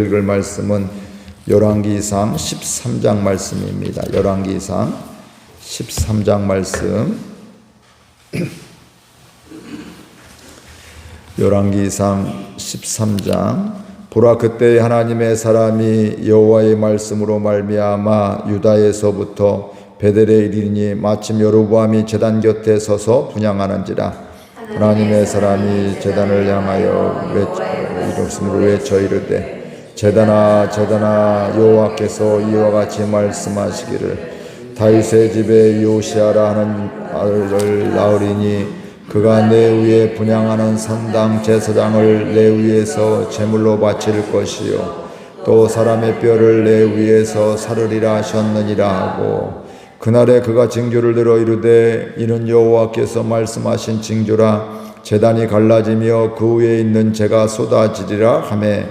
읽을 말씀은 열왕기상 13장 말씀입니다. 열왕기상 13장 말씀. 열왕기상 13장. 보라, 그때 하나님의 사람이 여호와의 말씀으로 말미암아 유다에서부터 베델에 이르니 마침 여로보암이 제단 곁에 서서 분향하는지라. 하나님의 사람이 제단을 향하여 외쳐 이르되, 제단아 제단아, 여호와께서 이와 같이 말씀하시기를, 다윗의 집에 요시아라 하는 아들을 낳으리니 그가 내 위에 분향하는 산당 제사장을 내 위에서 제물로 바칠 것이요 또 사람의 뼈를 내 위에서 사르리라 하셨느니라 하고, 그날에 그가 징조를 들어 이르되, 이는 여호와께서 말씀하신 징조라. 제단이 갈라지며 그 위에 있는 재가 쏟아지리라 하매,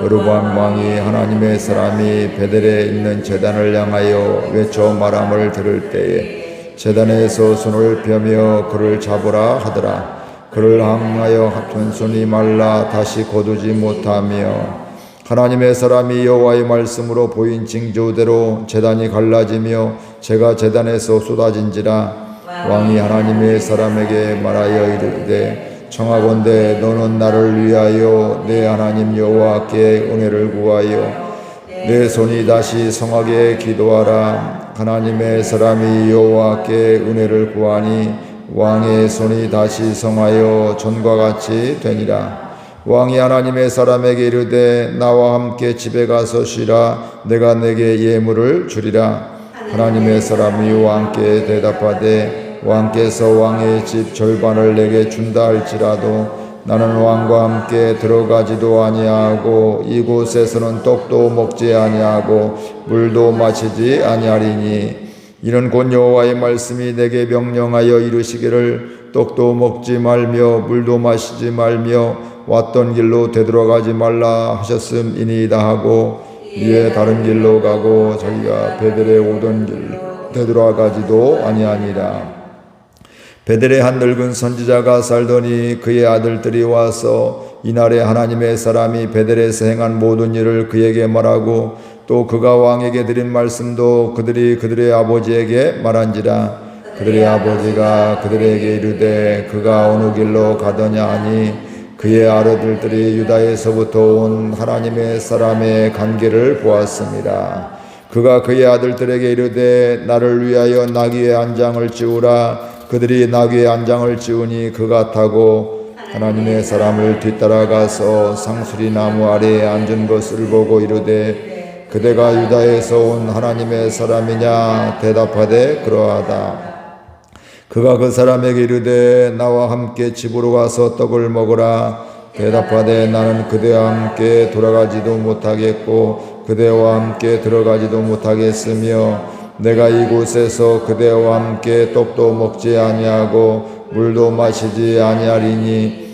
여로보암 왕이 하나님의 사람이 베델에 있는 제단을 향하여 외쳐 말함을 들을 때에 제단에서 손을 펴며 그를 잡으라 하더라. 그를 향하여 손이 말라 다시 거두지 못하며, 하나님의 사람이 여호와의 말씀으로 보인 징조대로 제단이 갈라지며 재가 제단에서 쏟아진지라. 왕이 하나님의 사람에게 말하여 이르되, 청하건대 너는 나를 위하여 내 하나님 여호와께 은혜를 구하여 내 손이 다시 성하게 기도하라. 하나님의 사람이 여호와께 은혜를 구하니 왕의 손이 다시 성하여 전과 같이 되니라. 왕이 하나님의 사람에게 이르되, 나와 함께 집에 가서 쉬라. 내가 내게 예물을 주리라. 하나님의 사람이 왕께 대답하되, 왕께서 왕의 집 절반을 내게 준다 할지라도 나는 왕과 함께 들어가지도 아니하고 이곳에서는 떡도 먹지 아니하고 물도 마시지 아니하리니, 이는 곧 여호와의 말씀이 내게 명령하여 이르시기를, 떡도 먹지 말며 물도 마시지 말며 왔던 길로 되돌아가지 말라 하셨음이니이다 하고, 이에 다른 길로 가고 자기가 베델에 오던 길로 되돌아가지도 아니하니라. 베델에 한 늙은 선지자가 살더니 그의 아들들이 와서 이날에 하나님의 사람이 베델에서 행한 모든 일을 그에게 말하고, 또 그가 왕에게 드린 말씀도 그들이 그들의 아버지에게 말한지라. 그들의 아버지가 그들에게 이르되, 그가 어느 길로 가더냐 하니, 그의 아들들이 유다에서부터 온 하나님의 사람의 관계를 보았습니다. 그가 그의 아들들에게 이르되, 나를 위하여 나귀의 안장을 찌우라. 그들이 나귀의 안장을 찌우니 그가 타고 하나님의 사람을 뒤따라가서 상수리 나무 아래에 앉은 것을 보고 이르되, 그대가 유다에서 온 하나님의 사람이냐? 대답하되 그러하다. 그가 그 사람에게 이르되, 나와 함께 집으로 가서 떡을 먹으라. 대답하되, 나는 그대와 함께 돌아가지도 못하겠고 그대와 함께 들어가지도 못하겠으며, 내가 이곳에서 그대와 함께 떡도 먹지 아니하고 물도 마시지 아니하리니,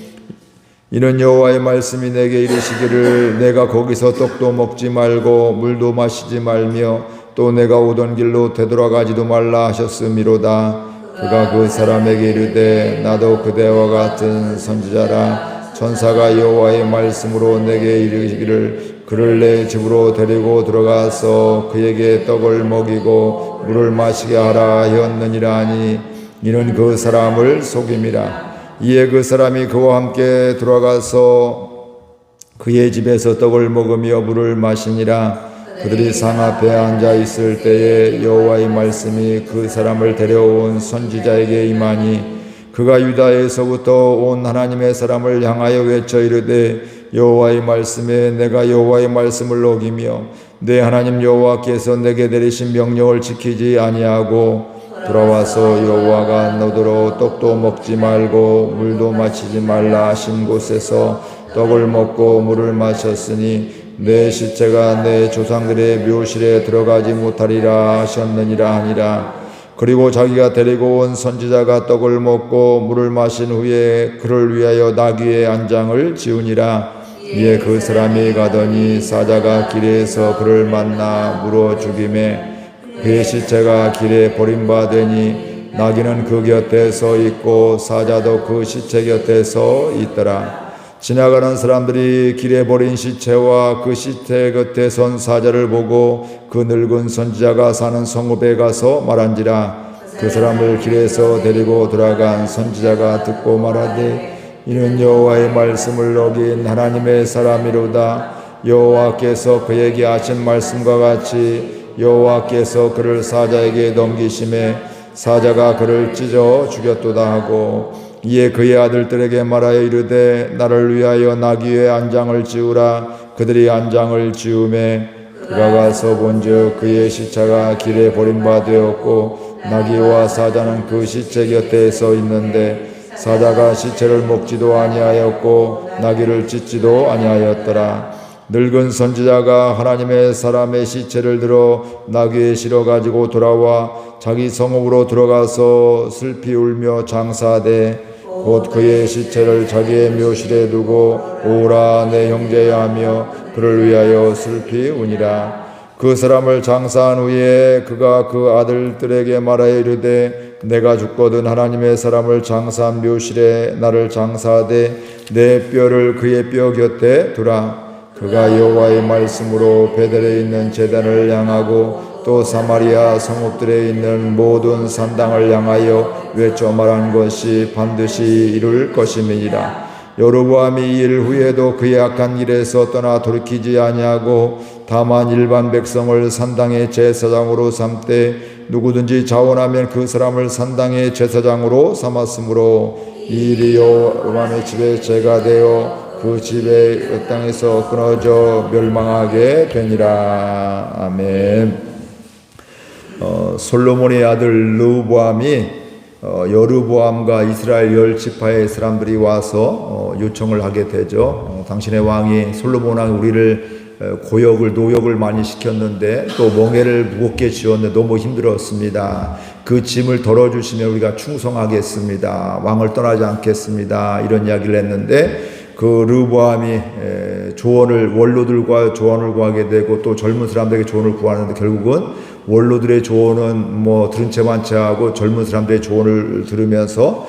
이는 여호와의 말씀이 내게 이르시기를, 내가 거기서 떡도 먹지 말고 물도 마시지 말며 또 내가 오던 길로 되돌아가지도 말라 하셨음이로다. 그가 그 사람에게 이르되, 나도 그대와 같은 선지자라. 천사가 여호와의 말씀으로 내게 이르시기를, 그를 내 집으로 데리고 들어가서 그에게 떡을 먹이고 물을 마시게 하라 하였느니라 하니, 이는 그 사람을 속임이라. 이에 그 사람이 그와 함께 들어가서 그의 집에서 떡을 먹으며 물을 마시니라. 그들이 상 앞에 앉아 있을 때에 여호와의 말씀이 그 사람을 데려온 선지자에게 임하니, 그가 유다에서부터 온 하나님의 사람을 향하여 외쳐 이르되, 여호와의 말씀에 내가 여호와의 말씀을 어기며 내 하나님 여호와께서 내게 내리신 명령을 지키지 아니하고 돌아와서 여호와가 너더러 떡도 먹지 말고 물도 마시지 말라 하신 곳에서 떡을 먹고 물을 마셨으니 내 시체가 내 조상들의 묘실에 들어가지 못하리라 하셨느니라 하니라. 그리고 자기가 데리고 온 선지자가 떡을 먹고 물을 마신 후에 그를 위하여 나귀의 안장을 지우니라. 이에 그 사람이 가더니 사자가 길에서 그를 만나 물어 죽이매, 그의 시체가 길에 버림받으니 나귀는 그 곁에 서 있고 사자도 그 시체 곁에 서 있더라. 지나가는 사람들이 길에 버린 시체와 그 시체 곁에 선 사자를 보고 그 늙은 선지자가 사는 성읍에 가서 말한지라. 그 사람을 길에서 데리고 돌아간 선지자가 듣고 말하되 이는 여호와의 말씀을 어긴 하나님의 사람이로다. 여호와께서 그에게 하신 말씀과 같이 여호와께서 그를 사자에게 넘기심에 사자가 그를 찢어 죽였도다 하고 이에 그의 아들들에게 말하여 이르되 나를 위하여 나귀의 안장을 지으라. 그들이 안장을 지으매 그가 가서 본즉 그의 시체가 길에 버림받았고 나귀와 사자는 그 시체 곁에 서 있는데 사자가 시체를 먹지도 아니하였고 나귀를 찢지도 아니하였더라. 늙은 선지자가 하나님의 사람의 시체를 들어 나귀에 실어 가지고 돌아와 자기 성읍으로 들어가서 슬피 울며 장사하되 곧 그의 시체를 자기의 묘실에 두고 오라 내 형제야 하며 그를 위하여 슬피 우니라. 그 사람을 장사한 후에 그가 그 아들들에게 말하여 이르되 내가 죽거든 하나님의 사람을 장사한 묘실에 나를 장사하되 내 뼈를 그의 뼈 곁에 두라. 그가 여호와의 말씀으로 베델에 있는 제단을 향하고 또 사마리아 성읍들에 있는 모든 산당을 향하여 외쳐 말한 것이 반드시 이룰 것임이니라. 여로보암이 이 일 후에도 그의 악한 일에서 떠나 돌이키지 아니하고 다만 일반 백성을 산당의 제사장으로 삼되 누구든지 자원하면 그 사람을 산당의 제사장으로 삼았으므로 이 일이 여로보암의 집에 죄가 되어 그 집의 그 땅에서 끊어져 멸망하게 되니라. 아멘. 솔로몬의 아들 르호보암이 여르보암과 이스라엘 10지파의 사람들이 와서 요청을 하게 되죠. 당신의 왕이 솔로몬 왕이 우리를 고역을 노역을 많이 시켰는데 또 멍에를 무겁게 지었는데 너무 힘들었습니다. 그 짐을 덜어주시면 우리가 충성하겠습니다. 왕을 떠나지 않겠습니다. 이런 이야기를 했는데 그 르호보암이 원로들과 조언을 구하게 되고 또 젊은 사람들에게 조언을 구하는데 결국은 원로들의 조언은 들은 채만 채하고 젊은 사람들의 조언을 들으면서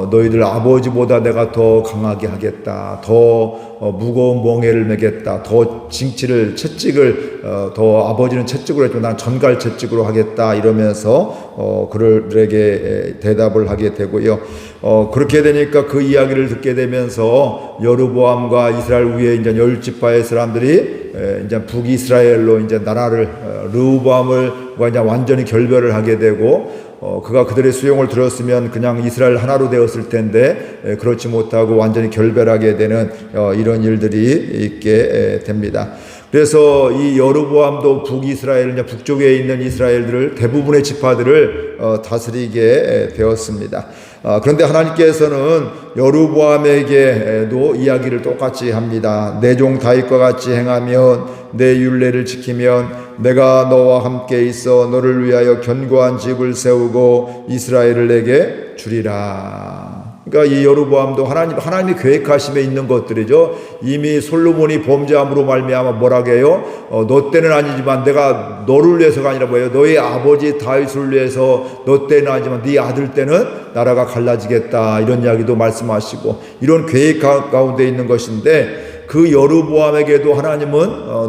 너희들 아버지보다 내가 더 강하게 하겠다. 더 무거운 멍에를 매겠다. 더 채찍을 더 아버지는 채찍으로 했지만 난 전갈 채찍으로 하겠다. 이러면서 그들에게 대답을 하게 되고요. 그렇게 되니까 그 이야기를 듣게 되면서 여르보암과 이스라엘 위에 이제 10지파의 사람들이 이제 북이스라엘로 이제 나라를 르호보암과 이제 완전히 결별을 하게 되고 그가 그들의 수용을 들었으면 그냥 이스라엘 하나로 되었을 텐데 그렇지 못하고 완전히 결별하게 되는 이런 일들이 있게 됩니다. 그래서 이 여르보암도 북이스라엘, 북쪽에 있는 이스라엘들을 대부분의 지파들을 다스리게 되었습니다. 그런데 하나님께서는 여르보암에게도 이야기를 똑같이 합니다. 내 종 다윗과 같이 행하면 내 율례를 지키면 내가 너와 함께 있어 너를 위하여 견고한 집을 세우고 이스라엘을 내게 주리라. 그러니까 이 여르보암도 하나님이 계획하심에 있는 것들이죠. 이미 솔로몬이 범죄함으로 말미암아 뭐라고 해요? 너 때는 아니지만 내가 너를 위해서가 아니라 뭐예요? 너의 아버지 다윗을 위해서 너 때는 아니지만 네 아들 때는 나라가 갈라지겠다. 이런 이야기도 말씀하시고 이런 계획 가운데 있는 것인데 그 여르보암에게도 하나님은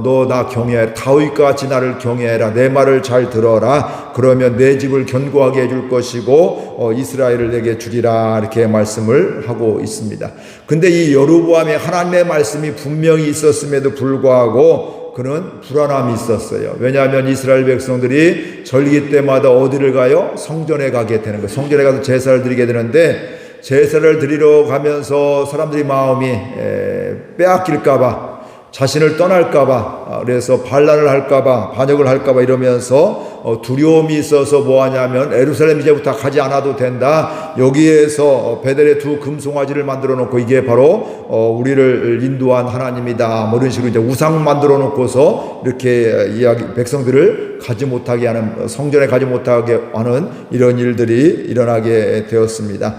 너 나 경외해라. 다윗과 같이 나를 경외해라. 내 말을 잘 들어라. 그러면 내 집을 견고하게 해줄 것이고 이스라엘을 내게 주리라. 이렇게 말씀을 하고 있습니다. 근데 이 여르보암에 하나님의 말씀이 분명히 있었음에도 불구하고 그는 불안함이 있었어요. 왜냐하면 이스라엘 백성들이 절기 때마다 어디를 가요? 성전에 가게 되는 거예요. 성전에 가서 제사를 드리게 되는데 제사를 드리러 가면서 사람들이 마음이 빼앗길까봐, 자신을 떠날까봐, 그래서 반란을 할까봐, 반역을 할까봐 이러면서 두려움이 있어서 뭐하냐면 예루살렘 이제부터 가지 않아도 된다. 여기에서 베델에 두 금송아지를 만들어 놓고 이게 바로 우리를 인도한 하나님이다. 이런 식으로 이제 우상 만들어 놓고서 이렇게 백성들을 가지 못하게 하는, 성전에 가지 못하게 하는 이런 일들이 일어나게 되었습니다.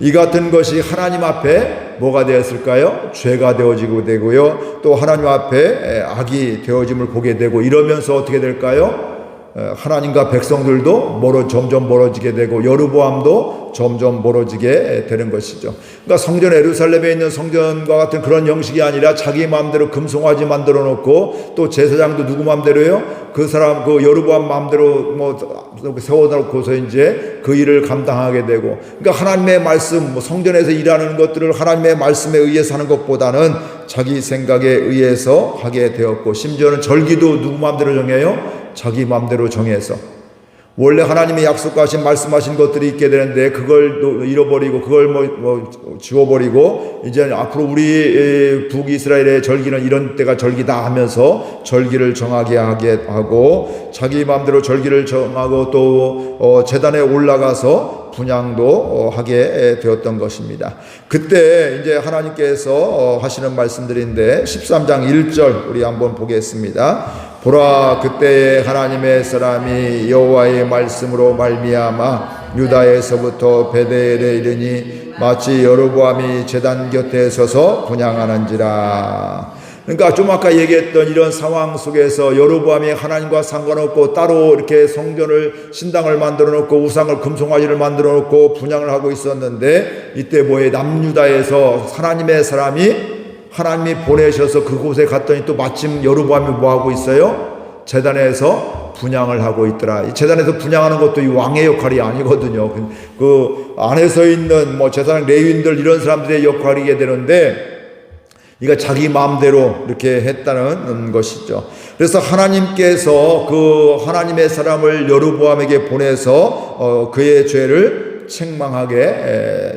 이 같은 것이 하나님 앞에 뭐가 되었을까요? 죄가 되어지고 되고요. 또 하나님 앞에 악이 되어짐을 보게 되고 이러면서 어떻게 될까요? 하나님과 백성들도 점점 멀어지게 되고 여로보암도 점점 멀어지게 되는 것이죠. 그러니까 성전 예루살렘에 있는 성전과 같은 그런 형식이 아니라 자기 마음대로 금송아지 만들어 놓고 또 제사장도 누구 마음대로요? 그 사람 그 여로보암 마음대로 세워놓고서 이제 그 일을 감당하게 되고, 그러니까 하나님의 말씀, 성전에서 일하는 것들을 하나님의 말씀에 의해서 하는 것보다는 자기 생각에 의해서 하게 되었고, 심지어는 절기도 누구 마음대로 정해요? 자기 마음대로 정해서. 원래 하나님이 약속하신 말씀하신 것들이 있게 되는데 그걸 잃어버리고 그걸 지워버리고 이제 앞으로 우리 북이스라엘의 절기는 이런 때가 절기다 하면서 절기를 정하게 하게 하고, 자기 마음대로 절기를 정하고 또 제단에 올라가서 분향도 하게 되었던 것입니다. 그때 이제 하나님께서 하시는 말씀들인데 13장 1절 우리 한번 보겠습니다. 보라, 그때에 하나님의 사람이 여호와의 말씀으로 말미암아 유다에서부터 베델에 이르니 마치 여로보암이 제단 곁에 서서 분향하는지라. 그러니까 좀 아까 얘기했던 이런 상황 속에서 여로보암이 하나님과 상관없고 따로 이렇게 성전을 신당을 만들어 놓고 우상을 금송아지를 만들어 놓고 분향을 하고 있었는데, 이때 남유다에서 하나님의 사람이 하나님이 보내셔서 그곳에 갔더니 또 마침 여로보암이 뭐하고 있어요? 제단에서 분향을 하고 있더라. 이 제단에서 분향하는 것도 이 왕의 역할이 아니거든요. 그 안에서 있는 제사장 레위인들 이런 사람들의 역할이게 되는데, 이가 자기 마음대로 이렇게 했다는 것이죠. 그래서 하나님께서 그 하나님의 사람을 여로보암에게 보내서 그의 죄를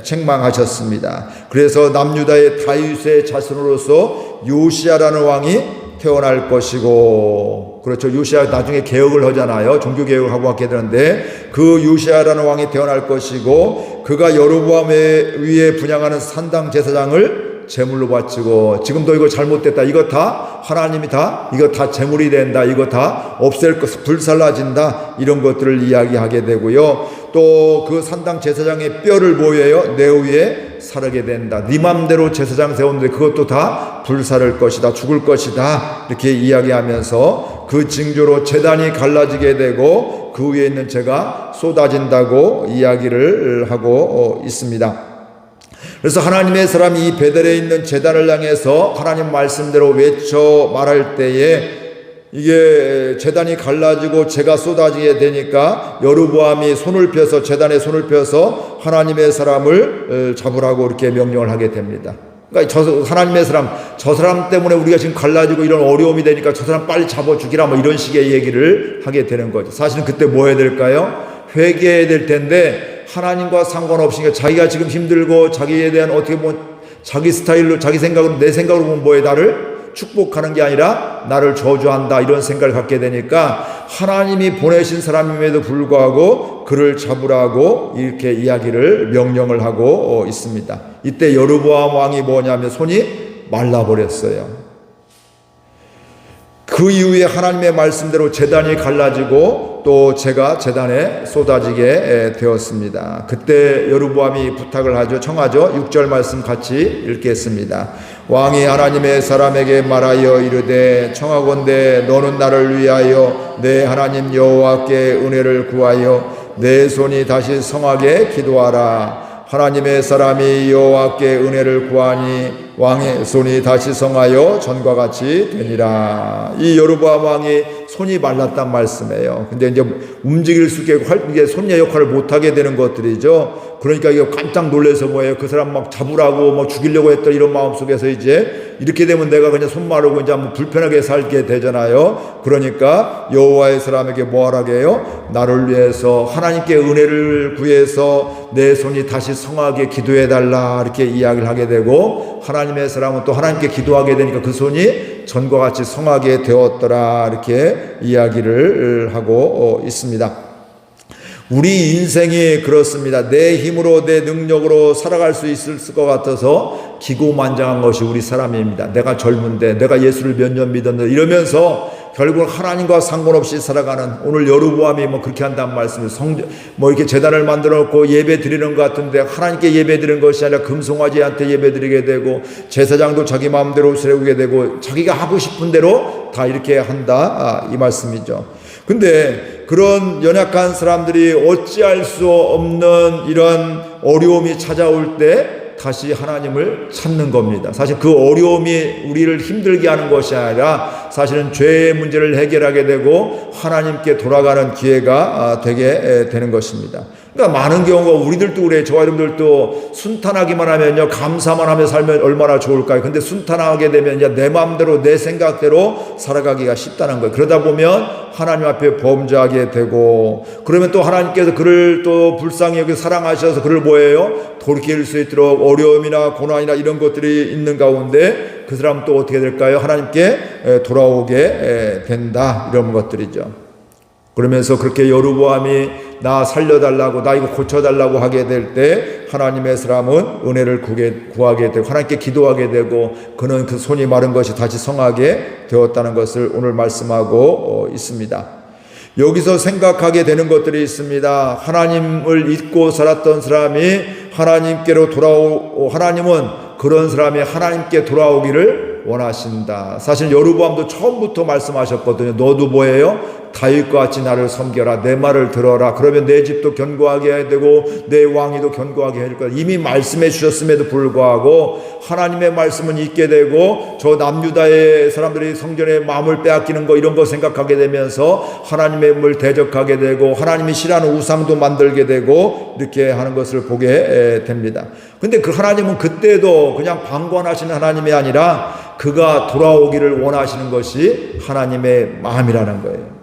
책망하셨습니다. 그래서 남유다의 다윗의 자손으로서 요시야라는 왕이 태어날 것이고, 그렇죠. 요시야 나중에 개혁을 하잖아요. 종교 개혁을 하고 왔게 되는데 그 요시야라는 왕이 태어날 것이고, 그가 여로보암 위에 분향하는 산당 제사장을 제물로 바치고, 지금도 이거 잘못됐다, 이거 다 하나님이 이거 다 제물이 된다, 이거 다 없앨 것, 불살라진다, 이런 것들을 이야기하게 되고요. 또 그 산당 제사장의 뼈를 뭐예요? 내 위에 사르게 된다. 네 맘대로 제사장 세웠는데 그것도 다 불사를 것이다, 죽을 것이다, 이렇게 이야기하면서 그 징조로 제단이 갈라지게 되고 그 위에 있는 죄가 쏟아진다고 이야기를 하고 있습니다. 그래서 하나님의 사람이 이 베델에 있는 제단을 향해서 하나님 말씀대로 외쳐 말할 때에 이게 제단이 갈라지고 죄가 쏟아지게 되니까 여로보암이 제단에 손을 펴서 하나님의 사람을 잡으라고 이렇게 명령을 하게 됩니다. 그러니까 하나님의 사람, 저 사람 때문에 우리가 지금 갈라지고 이런 어려움이 되니까 저 사람 빨리 잡아 죽이라, 이런 식의 얘기를 하게 되는 거죠. 사실은 그때 뭐 해야 될까요? 회개해야 될 텐데, 하나님과 상관없이 자기가 지금 힘들고 자기에 대한 어떻게 보면 자기 스타일로, 자기 생각으로, 내 생각으로 보면 뭐에 나를 축복하는 게 아니라 나를 저주한다, 이런 생각을 갖게 되니까 하나님이 보내신 사람임에도 불구하고 그를 잡으라고 이렇게 이야기를 명령을 하고 있습니다. 이때 여로보암 왕이 뭐냐면 손이 말라버렸어요. 그 이후에 하나님의 말씀대로 제단이 갈라지고 또 죄가 제단에 쏟아지게 되었습니다. 그때 여로보암이 부탁을 하죠. 청하죠. 6절 말씀 같이 읽겠습니다. 왕이 하나님의 사람에게 말하여 이르되 청하건대 너는 나를 위하여 내 하나님 여호와께 은혜를 구하여 내 손이 다시 성하게 기도하라. 하나님의 사람이 여호와께 은혜를 구하니 왕의 손이 다시 성하여 전과 같이 되니라. 이 여로보암 왕이 손이 말랐단 말씀이에요. 근데 이제 움직일 수 있게 이게 손의 역할을 못하게 되는 것들이죠. 그러니까 이게 깜짝 놀라서 뭐예요? 그 사람 막 잡으라고 죽이려고 했던 이런 마음 속에서 이제 이렇게 되면 내가 그냥 손 마르고 이제 불편하게 살게 되잖아요. 그러니까 여호와의 사람에게 뭐 하라게 해요? 나를 위해서 하나님께 은혜를 구해서 내 손이 다시 성하게 기도해 달라, 이렇게 이야기를 하게 되고, 하나님의 사람은 또 하나님께 기도하게 되니까 그 손이 전과 같이 성하게 되었더라, 이렇게 이야기를 하고 있습니다. 우리 인생이 그렇습니다. 내 힘으로 내 능력으로 살아갈 수 있을 것 같아서 기고만장한 것이 우리 사람입니다. 내가 젊은데, 내가 예수를 몇 년 믿었는데 이러면서 결국 하나님과 상관없이 살아가는, 오늘 여로보암이 뭐 그렇게 한다는 말씀을 뭐 이렇게 제단을 만들어 놓고 예배 드리는 것 같은데 하나님께 예배 드리는 것이 아니라 금송아지한테 예배 드리게 되고 제사장도 자기 마음대로 세우게 되고 자기가 하고 싶은 대로 다 이렇게 한다, 이 말씀이죠. 근데 그런 연약한 사람들이 어찌할 수 없는 이런 어려움이 찾아올 때 다시 하나님을 찾는 겁니다. 사실 그 어려움이 우리를 힘들게 하는 것이 아니라 사실은 죄의 문제를 해결하게 되고 하나님께 돌아가는 기회가 되게 되는 것입니다. 그러니까 많은 경우가 우리들도 그래, 저와 여러분들도 순탄하기만 하면요, 감사만 하며 살면 얼마나 좋을까요? 근데 순탄하게 되면 이제 내 마음대로 내 생각대로 살아가기가 쉽다는 거예요. 그러다 보면 하나님 앞에 범죄하게 되고, 그러면 또 하나님께서 그를 또 불쌍히 여기 사랑하셔서 그를 뭐예요? 돌이킬 수 있도록 어려움이나 고난이나 이런 것들이 있는 가운데 그 사람은 또 어떻게 될까요? 하나님께 돌아오게 된다, 이런 것들이죠. 그러면서 그렇게 여로보암이 나 살려달라고, 나 이거 고쳐달라고 하게 될 때 하나님의 사람은 은혜를 구하게 되고 하나님께 기도하게 되고 그는 그 손이 마른 것이 다시 성하게 되었다는 것을 오늘 말씀하고 있습니다. 여기서 생각하게 되는 것들이 있습니다. 하나님을 잊고 살았던 사람이 하나님께로 하나님은 그런 사람이 하나님께 돌아오기를 원하신다. 사실 여로보암도 처음부터 말씀하셨거든요. 너도 뭐예요? 다윗과 같이 나를 섬겨라. 내 말을 들어라. 그러면 내 집도 견고하게 해야 되고 내 왕위도 견고하게 해줄 거야. 이미 말씀해 주셨음에도 불구하고 하나님의 말씀은 잊게 되고 저 남유다의 사람들이 성전의 마음을 빼앗기는 거 이런 거 생각하게 되면서 하나님의 몸을 대적하게 되고 하나님이 싫어하는 우상도 만들게 되고 이렇게 하는 것을 보게 됩니다. 근데 그 하나님은 그때도 그냥 방관하시는 하나님이 아니라 그가 돌아오기를 원하시는 것이 하나님의 마음이라는 거예요.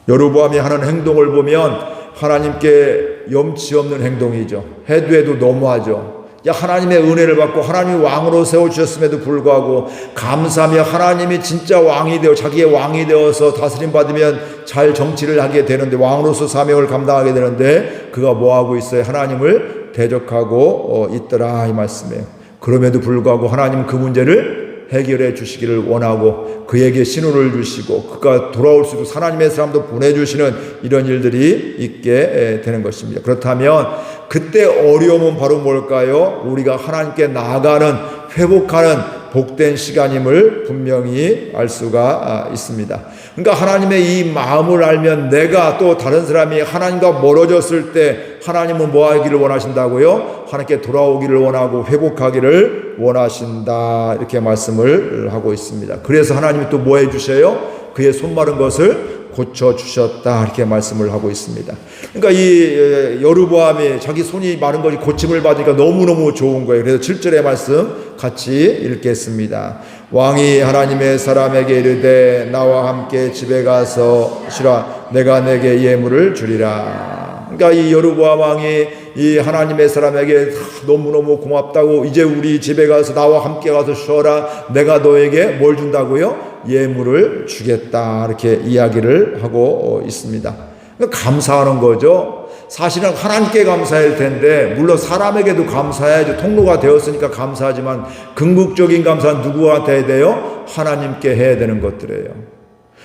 여로보암이 하는 행동을 보면 하나님께 염치 없는 행동이죠. 해도 너무하죠. 하나님의 은혜를 받고 하나님이 왕으로 세워주셨음에도 불구하고 감사하며 하나님이 진짜 왕이 되어 자기의 왕이 되어서 다스림 받으면 잘 정치를 하게 되는데 왕으로서 사명을 감당하게 되는데 그가 뭐하고 있어요? 하나님을 대적하고 있더라, 이 말씀이에요. 그럼에도 불구하고 하나님은 그 문제를 해결해 주시기를 원하고 그에게 신호를 주시고 그가 돌아올 수 있도록 하나님의 사람도 보내주시는 이런 일들이 있게 되는 것입니다. 그렇다면 그때 어려움은 바로 뭘까요? 우리가 하나님께 나아가는, 회복하는 복된 시간임을 분명히 알 수가 있습니다. 그러니까 하나님의 이 마음을 알면 내가 또 다른 사람이 하나님과 멀어졌을 때 하나님은 뭐 하기를 원하신다고요? 하나님께 돌아오기를 원하고 회복하기를 원하신다, 이렇게 말씀을 하고 있습니다. 그래서 하나님이 또 뭐 해주셔요? 그의 손 마른 것을 고쳐주셨다, 이렇게 말씀을 하고 있습니다. 그러니까 이 여로보암이 자기 손이 마른 것이 고침을 받으니까 너무너무 좋은 거예요. 그래서 7절의 말씀 같이 읽겠습니다. 왕이 하나님의 사람에게 이르되 나와 함께 집에 가서 쉬라. 내가 내게 예물을 주리라. 그러니까 이 여로보암 왕이 이 하나님의 사람에게 너무너무 고맙다고, 이제 우리 집에 가서 나와 함께 가서 쉬어라. 내가 너에게 뭘 준다고요? 예물을 주겠다, 이렇게 이야기를 하고 있습니다. 그러니까 감사하는 거죠. 사실은 하나님께 감사할 텐데, 물론 사람에게도 감사해야죠. 통로가 되었으니까 감사하지만 궁극적인 감사는 누구한테 해야 돼요? 하나님께 해야 되는 것들이에요.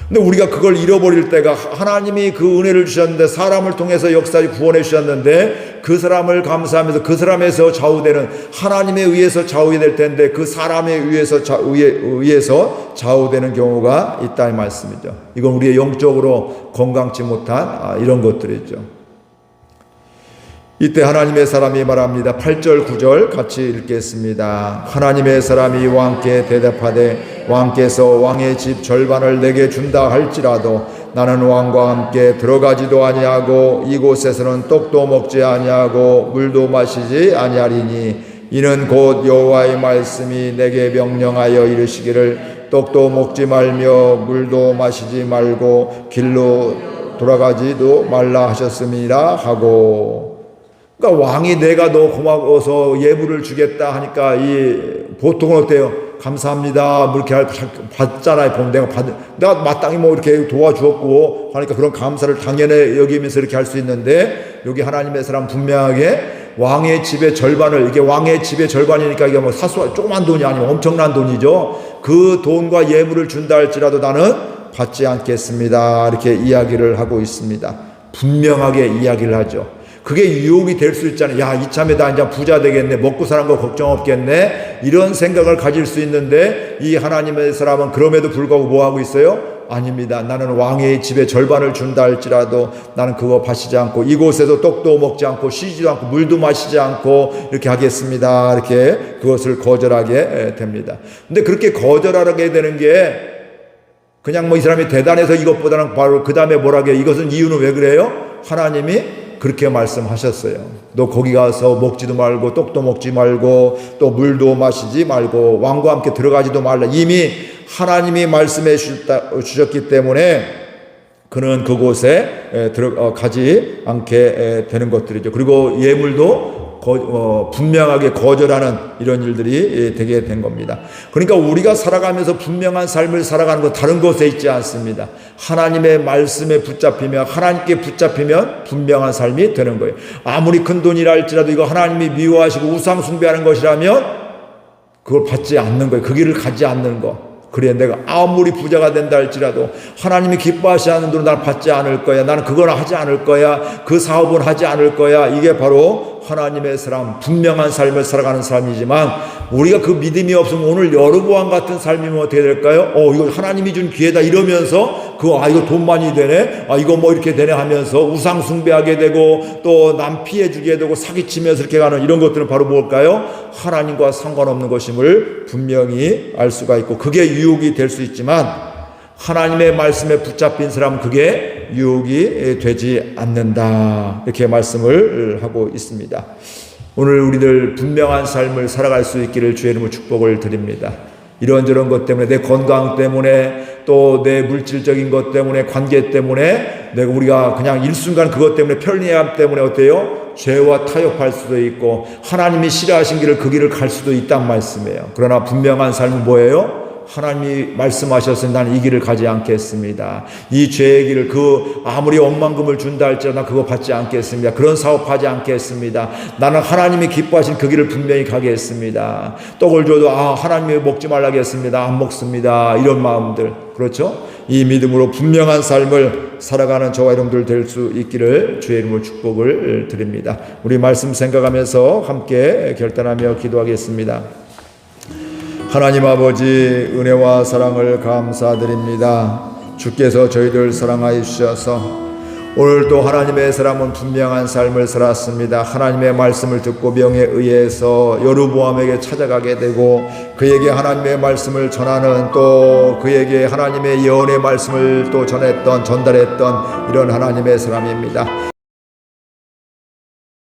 근데 우리가 그걸 잃어버릴 때가, 하나님이 그 은혜를 주셨는데 사람을 통해서 역사를 구원해 주셨는데 그 사람을 감사하면서 그 사람에서 좌우되는, 하나님에 의해서 좌우될 텐데 그 사람에 의해서 좌우되는 경우가 있다, 이 말씀이죠. 이건 우리의 영적으로 건강치 못한 이런 것들이죠. 이때 하나님의 사람이 말합니다. 8절 9절 같이 읽겠습니다. 하나님의 사람이 왕께 대답하되 왕께서 왕의 집 절반을 내게 준다 할지라도 나는 왕과 함께 들어가지도 아니하고 이곳에서는 떡도 먹지 아니하고 물도 마시지 아니하리니 이는 곧 여호와의 말씀이 내게 명령하여 이르시기를 떡도 먹지 말며 물도 마시지 말고 길로 돌아가지도 말라 하셨음이라 하고. 그러니까 왕이 내가 너 고마워서 예물을 주겠다 하니까 보통은 어때요? 감사합니다. 뭐 이렇게 받잖아요. 보면 내가 마땅히 뭐 이렇게 도와주었고 하니까 그런 감사를 당연히 여기면서 이렇게 할 수 있는데, 여기 하나님의 사람 분명하게 왕의 집의 절반을, 이게 왕의 집의 절반이니까 이게 뭐 조그만 돈이 아니고 엄청난 돈이죠. 그 돈과 예물을 준다 할지라도 나는 받지 않겠습니다. 이렇게 이야기를 하고 있습니다. 분명하게 이야기를 하죠. 그게 유혹이 될 수 있잖아요. 야, 이참에 나 이제 부자 되겠네. 먹고 사는 거 걱정 없겠네. 이런 생각을 가질 수 있는데 이 하나님의 사람은 그럼에도 불구하고 뭐 하고 있어요? 아닙니다. 나는 왕의 집에 절반을 준다 할지라도 나는 그거 바치지 않고 이곳에도 떡도 먹지 않고 쉬지도 않고 물도 마시지 않고 이렇게 하겠습니다. 이렇게 그것을 거절하게 됩니다. 근데 그렇게 거절하게 되는 게 그냥 뭐 이 사람이 대단해서 이것보다는 바로 그 다음에 뭐라게 이것은 이유는 왜 그래요? 하나님이 그렇게 말씀하셨어요. 너 거기 가서 먹지도 말고 떡도 먹지 말고 또 물도 마시지 말고 왕과 함께 들어가지도 말라. 이미 하나님이 말씀해 주셨기 때문에 그는 그곳에 가지 않게 되는 것들이죠. 그리고 예물도 분명하게 거절하는 이런 일들이 되게 된 겁니다. 그러니까 우리가 살아가면서 분명한 삶을 살아가는 것 다른 곳에 있지 않습니다. 하나님의 말씀에 붙잡히며 하나님께 붙잡히면 분명한 삶이 되는 거예요. 아무리 큰 돈이라 할지라도 이거 하나님이 미워하시고 우상 숭배하는 것이라면 그걸 받지 않는 거예요. 그 길을 가지 않는 거. 그래, 내가 아무리 부자가 된다 할지라도 하나님이 기뻐하시는 대로 날 받지 않을 거야. 나는 그걸 하지 않을 거야. 그 사업은 하지 않을 거야. 이게 바로 하나님의 사람, 분명한 삶을 살아가는 삶이지만 우리가 그 믿음이 없으면 오늘 여로보암 같은 삶이면 어떻게 될까요? 이거 하나님이 준 기회다 이러면서 이거 돈 많이 되네. 이거 뭐 이렇게 되네 하면서 우상 숭배하게 되고 또 남 피해 주게 되고 사기치면서 이렇게 가는 이런 것들은 바로 뭘까요? 하나님과 상관없는 것임을 분명히 알 수가 있고 그게 유혹이 될 수 있지만 하나님의 말씀에 붙잡힌 사람은 그게 유혹이 되지 않는다. 이렇게 말씀을 하고 있습니다. 오늘 우리들 분명한 삶을 살아갈 수 있기를 주의 이름으로 축복을 드립니다. 이런저런 것 때문에 내 건강 때문에 또 내 물질적인 것 때문에 관계 때문에 우리가 그냥 일순간 그것 때문에 편리함 때문에 어때요? 죄와 타협할 수도 있고 하나님이 싫어하신 길을 그 길을 갈 수도 있단 말씀이에요. 그러나 분명한 삶은 뭐예요? 하나님이 말씀하셨으니 나는 이 길을 가지 않겠습니다. 이 죄의 길을 아무리 억만금을 준다 할지라도 나 그거 받지 않겠습니다. 그런 사업하지 않겠습니다. 나는 하나님이 기뻐하신 그 길을 분명히 가겠습니다. 떡을 줘도 하나님이 먹지 말라겠습니다. 안 먹습니다. 이런 마음들, 그렇죠? 이 믿음으로 분명한 삶을 살아가는 저와 여러분들 될 수 있기를 주의 이름으로 축복을 드립니다. 우리 말씀 생각하면서 함께 결단하며 기도하겠습니다. 하나님 아버지, 은혜와 사랑을 감사드립니다. 주께서 저희들 사랑하여 주셔서 오늘도 하나님의 사람은 분명한 삶을 살았습니다. 하나님의 말씀을 듣고 명에 의해서 여로보암에게 찾아가게 되고 그에게 하나님의 말씀을 전하는 또 그에게 하나님의 예언의 말씀을 또 전달했던 이런 하나님의 사람입니다.